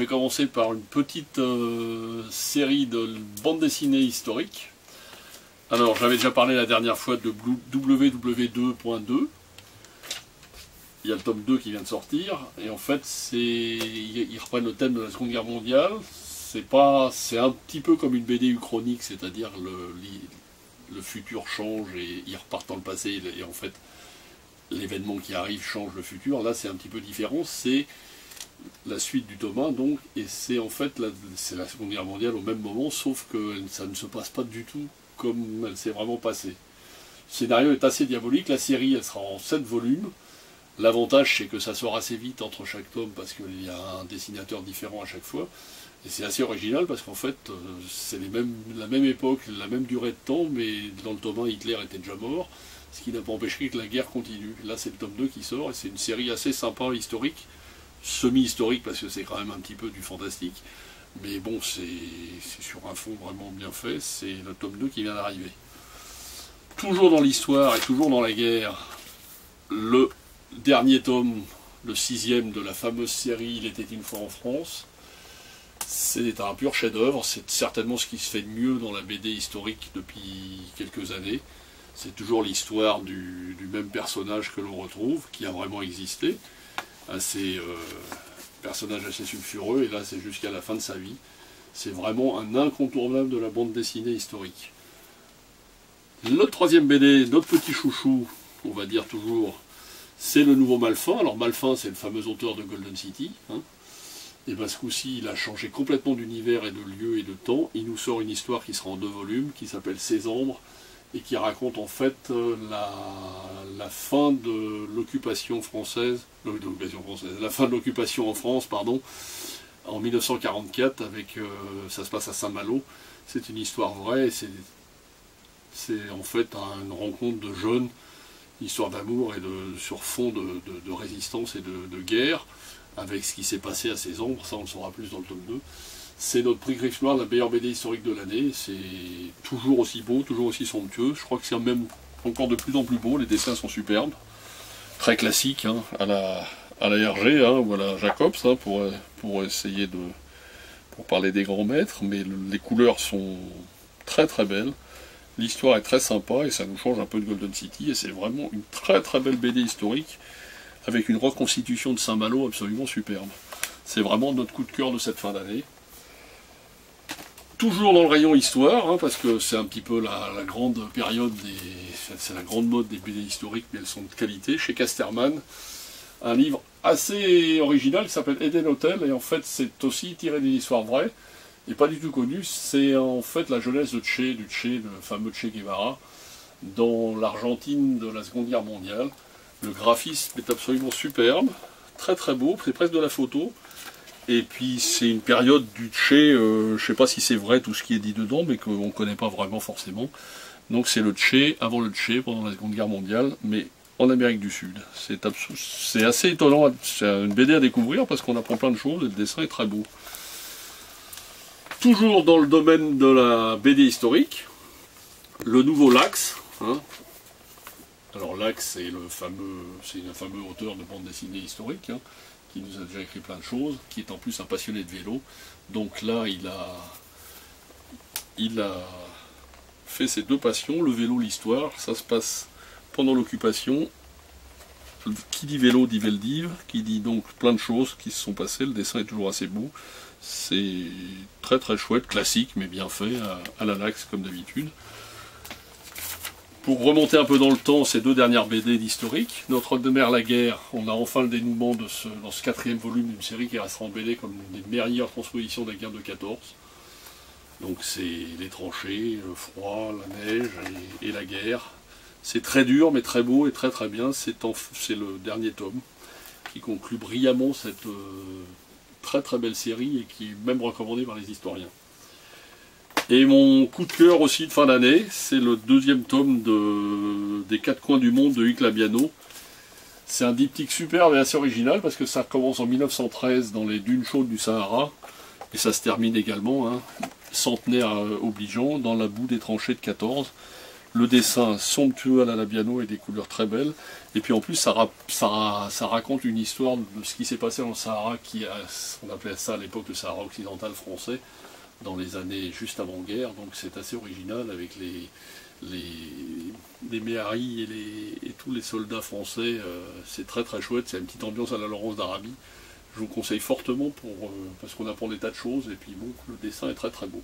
vais commencer par une petite série de bandes dessinées historiques. Alors, j'avais déjà parlé la dernière fois de WW2.2. Il y a le tome 2 qui vient de sortir, et en fait, ils reprennent le thème de la Seconde Guerre mondiale. C'est un petit peu comme une BD uchronique, c'est-à-dire le futur change et ils repartent dans le passé, et en fait, l'événement qui arrive change le futur. Là, c'est un petit peu différent, c'est la suite du tome 1, donc, et c'est en fait c'est la Seconde Guerre mondiale au même moment, sauf que ça ne se passe pas du tout comme elle s'est vraiment passée. Le scénario est assez diabolique, la série elle sera en 7 volumes. L'avantage c'est que ça sort assez vite entre chaque tome parce qu'il y a un dessinateur différent à chaque fois. Et c'est assez original parce qu'en fait c'est la même époque, la même durée de temps, mais dans le tome 1 Hitler était déjà mort, ce qui n'a pas empêché que la guerre continue. Là c'est le tome 2 qui sort et c'est une série assez sympa, historique, semi-historique parce que c'est quand même un petit peu du fantastique. Mais bon, c'est sur un fond vraiment bien fait, c'est le tome 2 qui vient d'arriver. Toujours dans l'histoire et toujours dans la guerre, le dernier tome, le 6e de la fameuse série Il était une fois en France. C'est un pur chef-d'œuvre, c'est certainement ce qui se fait de mieux dans la BD historique depuis quelques années. C'est toujours l'histoire du même personnage que l'on retrouve, qui a vraiment existé. Personnage assez sulfureux, et là c'est jusqu'à la fin de sa vie. C'est vraiment un incontournable de la bande dessinée historique. Notre troisième BD, notre petit chouchou, on va dire toujours, c'est le nouveau Malfin. Alors Malfin, c'est le fameux auteur de Golden City, hein. Et bien ce coup-ci, il a changé complètement d'univers et de lieu et de temps. Il nous sort une histoire qui sera en 2 volumes, qui s'appelle Césambre, et qui raconte en fait la fin de l'occupation française, la fin de l'occupation en France, pardon, en 1944, ça se passe à Saint-Malo. C'est une histoire vraie, c'est en fait une rencontre de jeunes, une histoire d'amour et sur fond de résistance et de guerre, avec ce qui s'est passé à Césambre, ça on le saura plus dans le tome 2. C'est notre prix Griffe Noire, la meilleure BD historique de l'année. C'est toujours aussi beau, toujours aussi somptueux. Je crois que c'est même encore de plus en plus beau. Les dessins sont superbes. Très classique, hein, à la Hergé, hein, ou à la Jacobs, hein, pour essayer pour parler des grands maîtres. Mais les couleurs sont très très belles. L'histoire est très sympa et ça nous change un peu de Golden City. Et c'est vraiment une très très belle BD historique avec une reconstitution de Saint-Malo absolument superbe. C'est vraiment notre coup de cœur de cette fin d'année. Toujours dans le rayon histoire, hein, parce que c'est un petit peu la grande période, c'est la grande mode des BD historiques, mais elles sont de qualité, chez Casterman. Un livre assez original qui s'appelle Eden Hotel, et en fait c'est aussi tiré d'une histoire vraie, et pas du tout connue. C'est en fait la jeunesse du fameux Che Guevara, dans l'Argentine de la Seconde Guerre mondiale. Le graphisme est absolument superbe, très très beau, c'est presque de la photo. Et puis c'est une période du Che, je ne sais pas si c'est vrai tout ce qui est dit dedans, mais qu'on ne connaît pas vraiment forcément. Donc c'est le Che, avant le Che, pendant la Seconde Guerre mondiale, mais en Amérique du Sud. C'est assez étonnant, c'est une BD à découvrir parce qu'on apprend plein de choses et le dessin est très beau. Toujours dans le domaine de la BD historique, le nouveau Lax, hein. Alors Lax, c'est un fameux auteur de bande dessinée historique, hein, qui nous a déjà écrit plein de choses, qui est en plus un passionné de vélo. Donc là, il a fait ses 2 passions, le vélo, l'histoire. Ça se passe pendant l'occupation. Qui dit vélo dit Veldiv, qui dit donc plein de choses qui se sont passées. Le dessin est toujours assez beau. C'est très très chouette, classique, mais bien fait, à la Lax comme d'habitude. Pour remonter un peu dans le temps, ces 2 dernières BD d'historique, Notre-Dame la guerre, on a enfin le dénouement dans ce 4e volume d'une série qui restera en BD comme une des meilleures transpositions de la guerre de 14. Donc c'est les tranchées, le froid, la neige et la guerre. C'est très dur mais très beau et très très bien. C'est le dernier tome qui conclut brillamment cette très très belle série et qui est même recommandée par les historiens. Et mon coup de cœur aussi de fin d'année, c'est le 2e tome des 4 coins du monde de Hugues Labiano. C'est un diptyque superbe et assez original parce que ça commence en 1913 dans les dunes chaudes du Sahara et ça se termine également, hein, centenaire obligeant, dans la boue des tranchées de 14. Le dessin somptueux à la Labiano et des couleurs très belles. Et puis en plus, ça raconte une histoire de ce qui s'est passé dans le Sahara, on appelait ça à l'époque le Sahara occidental français, dans les années juste avant-guerre. Donc c'est assez original avec les méharis et tous les soldats français. C'est très très chouette, c'est une petite ambiance à la Laurence d'Arabie. Je vous conseille fortement parce qu'on apprend des tas de choses et puis bon, le dessin est très très beau.